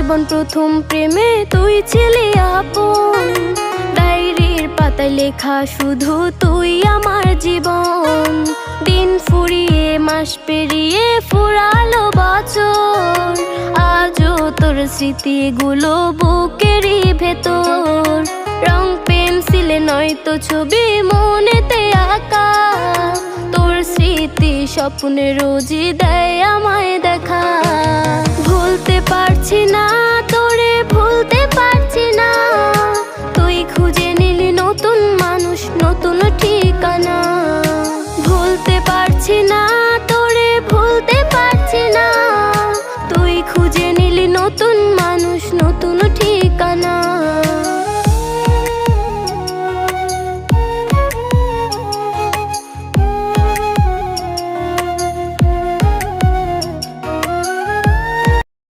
জীবন প্রথম প্রেমে তুই ছিলি আপন। ডায়েরির পাতায় লেখা শুধু তুই আমার জীবন। দিন ফুরিয়ে মাস পেরিয়ে ফুরালো বছর, আজও তোর স্মৃতিগুলো বুকেরই ভেতর। রং পেন্সিলে নয়তো ছবি মনেতে আঁকা, তোর স্মৃতি স্বপ্নে রোজই দেয় আমায় দেখা। ভুলতে পারছি না তোরে, ভুলতে পারছি না, তুই খুঁজে নিলি নতুন মানুষ, নতুন ঠিকানা। ভুলতে পারছি না তোরে, ভুলতে পারছি না, তুই খুঁজে নিলি নতুন মানুষ, নতুন ঠিকানা।